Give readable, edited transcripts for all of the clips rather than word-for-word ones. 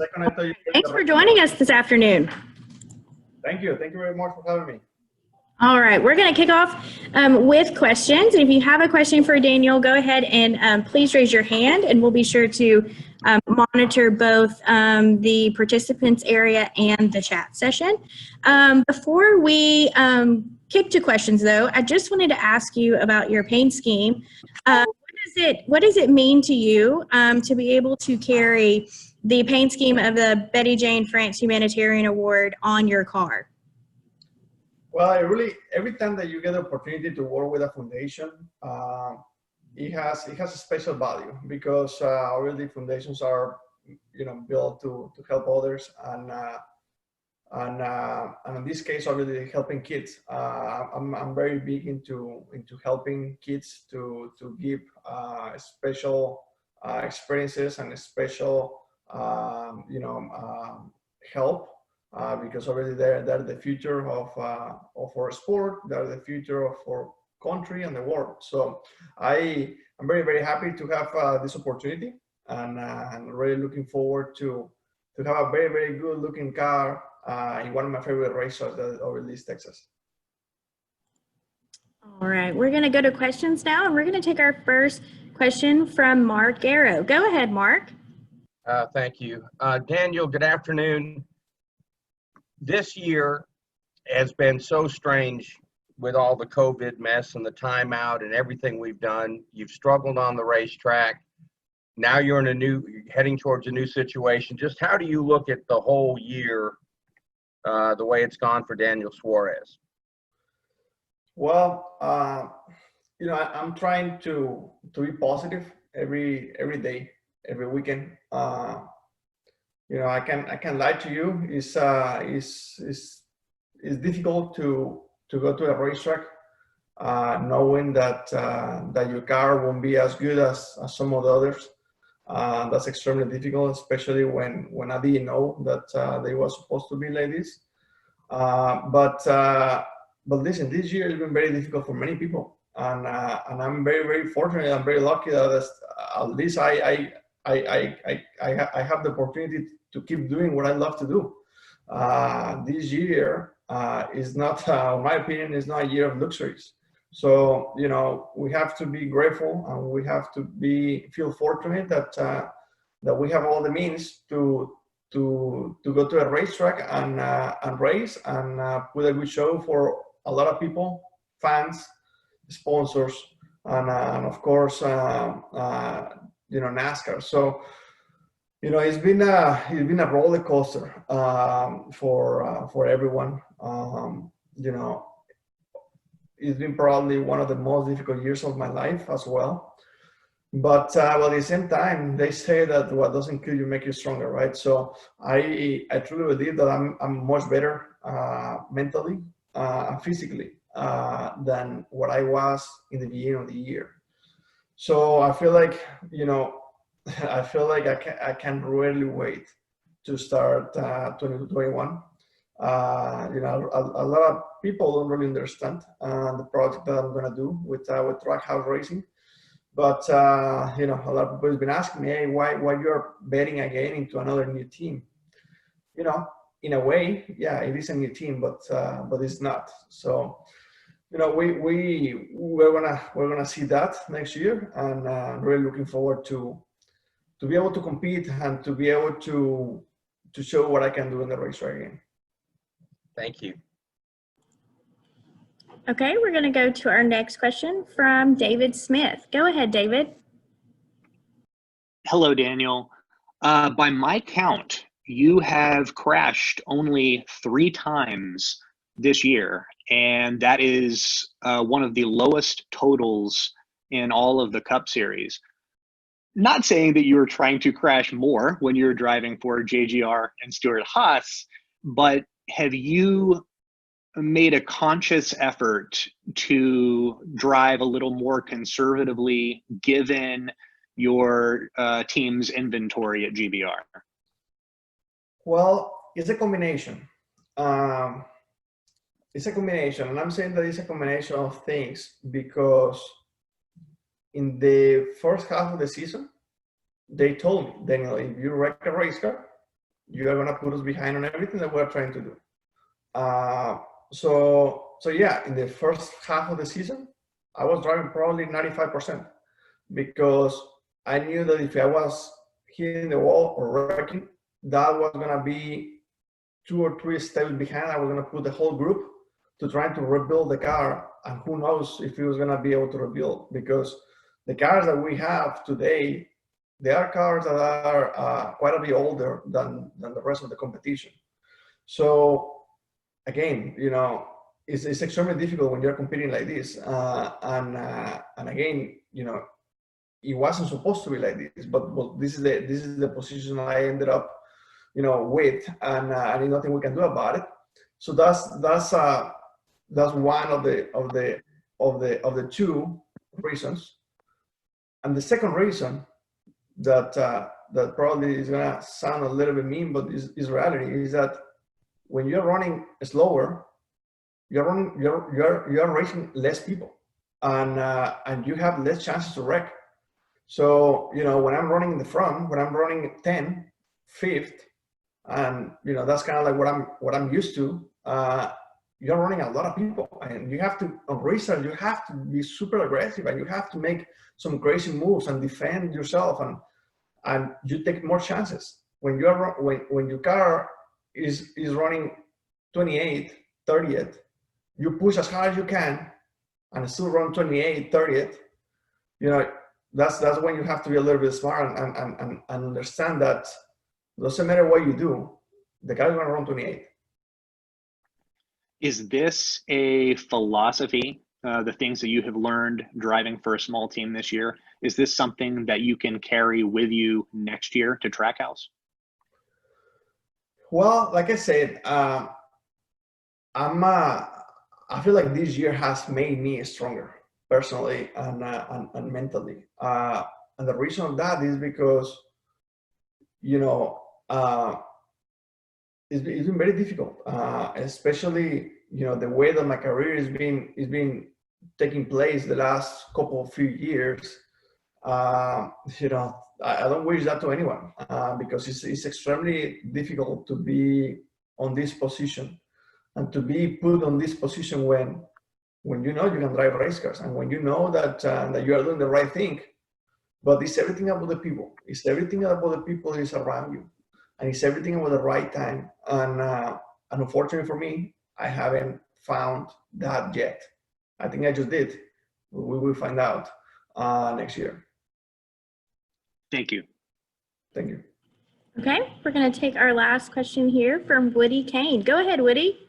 second, I thought you were Thanks for joining us this afternoon. Thank you. Thank you very much for having me. All right, we're going to kick off with questions. If you have a question for Daniel, go ahead and please raise your hand, and we'll be sure to monitor both the participants area and the chat session. Before we kick to questions, though, I just wanted to ask you about your paint scheme. What does it mean to you to be able to carry the paint scheme of the Betty Jane France Humanitarian Award on your car? Well, every time that you get the opportunity to work with a foundation, it has a special value because really foundations are, built to help others, and in this case, obviously helping kids. I'm very big into helping kids to give special experiences and special help. Because already they're the future of our sport, they're the future of our country and the world. So I'm very, very happy to have this opportunity, and I'm really looking forward to have a very, very good looking car in one of my favorite races over East Texas. All right, we're going to go to questions now, and we're going to take our first question from Mark Garrow. Go ahead, Mark. Thank you. Daniel, good afternoon. This year has been so strange with all the COVID mess and the timeout and everything we've done. You've struggled on the racetrack. Now you're heading towards a new situation. Just how do you look at the whole year, the way it's gone for Daniel Suarez? Well, I'm trying to be positive every day, every weekend. I can lie to you. It's difficult to go to a racetrack knowing that your car won't be as good as some of the others. That's extremely difficult, especially when I didn't know that they were supposed to be like this. But listen, this year has been very difficult for many people, and I'm very, very fortunate. I'm very lucky that at least I have the opportunity to keep doing what I love to do. This year is not, in my opinion, is not a year of luxuries. So, we have to be grateful, and we have to feel fortunate that we have all the means to go to a racetrack and race and put a good show for a lot of people, fans, sponsors, and of course, NASCAR. So, it's been a roller coaster for everyone. It's been probably one of the most difficult years of my life as well. But at the same time, they say that what doesn't kill you make you stronger, right? So I truly believe that I'm much better mentally and physically than what I was in the beginning of the year. So I feel like I can really wait to start 2021. A lot of people don't really understand the project that I'm gonna do with Trackhouse Racing, but a lot of people have been asking me, hey, why you're betting again into another new team? In a way, yeah, it is a new team, but it's not. So we're gonna see that next year, and really looking forward to be able to compete and to be able to show what I can do in the racetrack again. Thank you. Okay, we're going to go to our next question from David Smith. Go ahead, David. Hello, Daniel. By my count, you have crashed only 3 times this year, and that is one of the lowest totals in all of the Cup Series. Not saying that you were trying to crash more when you were driving for JGR and Stewart-Haas, but have you made a conscious effort to drive a little more conservatively given your team's inventory at GBR? Well, it's a combination. It's a combination, and I'm saying that it's a combination of things because in the first half of the season, they told me, Daniel, if you wreck a race car, you are gonna put us behind on everything that we're trying to do. So yeah, in the first half of the season, I was driving probably 95% because I knew that if I was hitting the wall or wrecking, that was gonna be 2 or 3 steps behind. I was gonna put the whole group to trying to rebuild the car, and who knows if he was gonna be able to rebuild, because the cars that we have today, they are cars that are quite a bit older than the rest of the competition. So again, it's extremely difficult when you're competing like this. And again, it wasn't supposed to be like this, but this is the position I ended up, with, and there's nothing we can do about it. So that's one of the two reasons. And the second reason that probably is gonna sound a little bit mean, but is reality, is that when you're running slower, you're racing less people, and you have less chances to wreck. So when I'm running in the front, when I'm running 10th, 5th, and that's kind of like what I'm used to. You're running a lot of people, and you have to, on racer, you have to be super aggressive, and you have to make some crazy moves and defend yourself, and you take more chances when your car is running 28th, 30th. You push as hard as you can and still run 28th, 30th. That's when you have to be a little bit smart and understand that it doesn't matter what you do, the guy's gonna run 28th. Is this a philosophy, the things that you have learned driving for a small team this year? Is this something that you can carry with you next year to Trackhouse? Well, like I said, I feel like this year has made me stronger personally and mentally. And the reason of that is because, it's been very difficult, especially, the way that my career is being taking place the last few years. I don't wish that to anyone, because it's extremely difficult to be on this position and to be put on this position when you can drive race cars, and when that you are doing the right thing. But it's everything about the people. It's everything about the people that is around you, and it's everything about the right time. And unfortunately for me, I haven't found that yet. I think I just did. We will find out next year. Thank you. Thank you. Okay, we're going to take our last question here from Woody Kane. Go ahead, Woody.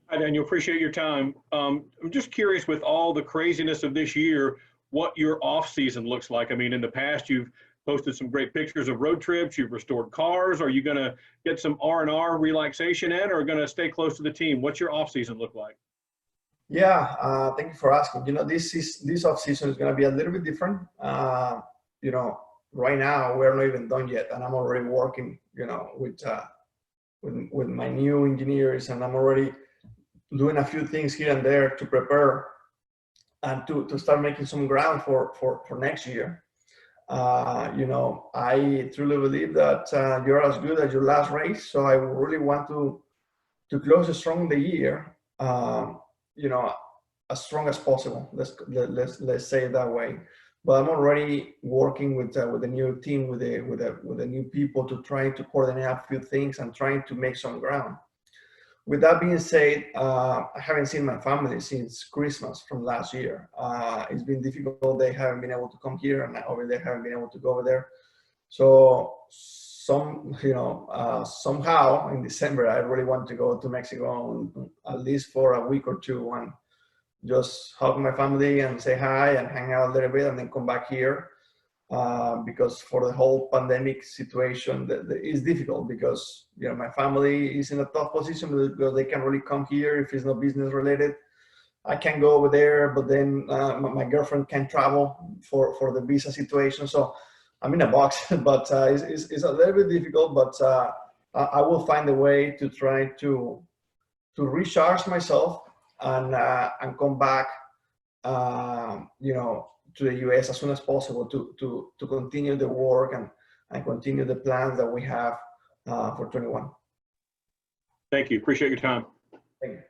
Hi, Daniel. Appreciate your time. I'm just curious, with all the craziness of this year, what your off season looks like. I mean, in the past, you've posted some great pictures of road trips. You've restored cars. Are you going to get some R&R relaxation in, or going to stay close to the team? What's your off season look like? Yeah, thank you for asking. This off season is going to be a little bit different. Right now we're not even done yet, and I'm already working, with my new engineers, and I'm already doing a few things here and there to prepare and to start making some ground for next year. I truly believe that you're as good as your last race, so I really want to close strong the year, as strong as possible. Let's say it that way. But I'm already working with the new team, with the new people, to try to coordinate a few things and trying to make some ground. With that being said, I haven't seen my family since Christmas from last year. It's been difficult. They haven't been able to come here, and they haven't been able to go over there. So somehow in December, I really want to go to Mexico, at least for a week or two, and just hug my family and say hi and hang out a little bit, and then come back here. Because for the whole pandemic situation, it's difficult, because my family is in a tough position because they can't really come here if it's not business related. I can't go over there, but then my girlfriend can't travel for the visa situation. So I'm in a box, but it's a little bit difficult. But I will find a way to try to recharge myself and come back, to the US as soon as possible to continue the work and continue the plans that we have for 21. Thank you. Appreciate your time. Thank you.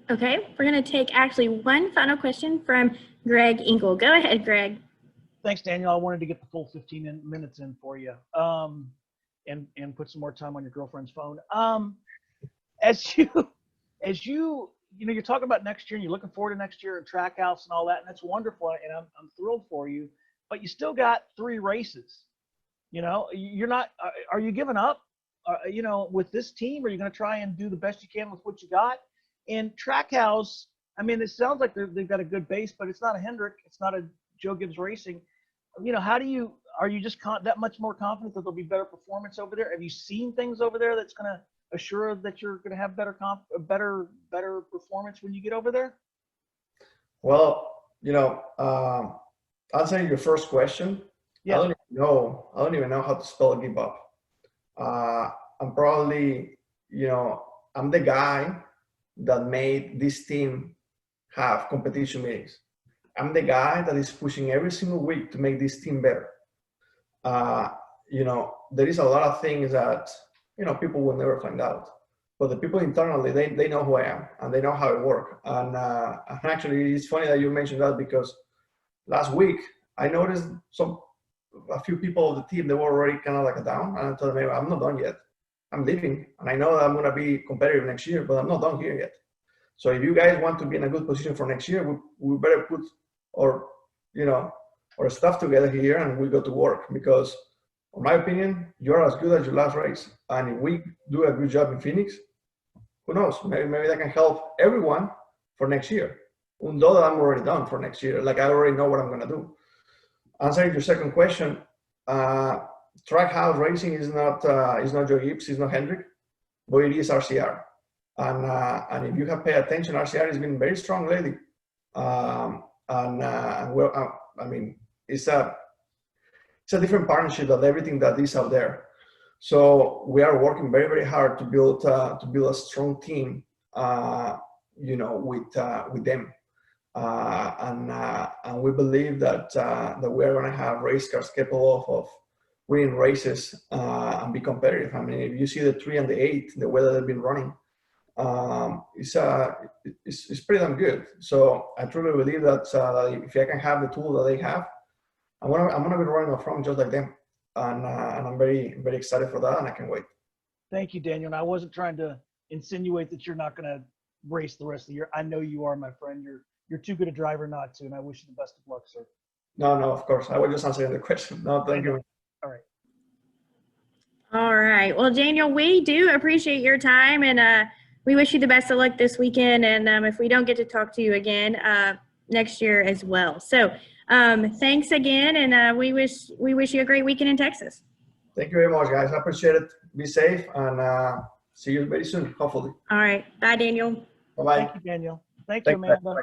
Okay, we're going to take actually one final question from Greg Engel. Go ahead, Greg. Thanks, Daniel. I wanted to get the full 15 minutes in for you, and put some more time on your girlfriend's phone. As you you're talking about next year, and you're looking forward to next year and Trackhouse and all that, and that's wonderful, and I'm thrilled for you. But you still got 3 races. You're not. Are you giving up? With this team, are you going to try and do the best you can with what you got? And Trackhouse, I mean, it sounds like they've got a good base, but it's not a Hendrick. It's not a Joe Gibbs Racing. Are you just that much more confident that there'll be better performance over there? Have you seen things over there that's going to assure that you're going to have better performance when you get over there? Well, answering your first question, Yeah. I don't even know how to spell give up. I'm probably, I'm the guy that made this team have competition meetings. I'm the guy that is pushing every single week to make this team better. There is a lot of things that, people will never find out. But the people internally, they know who I am and they know how I work. And actually, it's funny that you mentioned that because last week I noticed a few people of the team, they were already kind of like down. And I told them, I'm not done yet. I'm leaving. And I know that I'm going to be competitive next year, but I'm not done here yet. So if you guys want to be in a good position for next year, we better put our stuff together here and we go to work because, in my opinion, you're as good as your last race. And if we do a good job in Phoenix, who knows? Maybe that can help everyone for next year. Although I'm already done for next year, like I already know what I'm going to do. Answering your second question, Trackhouse Racing is not Joe Gibbs, it's not Hendrick, but it is RCR. And if you have paid attention, RCR has been very strong lately. It's a different partnership than everything that is out there. So we are working very, very hard to build a strong team, with them. And we believe that we are going to have race cars capable of winning races and be competitive. I mean, if you see the 3 and the 8, the way that they've been running, it's pretty damn good. So I truly believe that if I can have the tool that they have, I'm gonna be running off from just like them, and I'm very, very excited for that, and I can't wait. Thank you, Daniel. And I wasn't trying to insinuate that you're not going to race the rest of the year. I know you are, my friend. You're too good a driver not to, and I wish you the best of luck, sir. No, of course. I was just answering the question. No, thank you. All right. All right. Well, Daniel, we do appreciate your time, and we wish you the best of luck this weekend. And if we don't get to talk to you again, next year as well. So thanks again, and we wish you a great weekend in Texas. Thank you very much, guys. I appreciate it. Be safe, and see you very soon, hopefully. All right. Bye, Daniel. Bye-bye. Thank you, Daniel. Thank you, Amanda.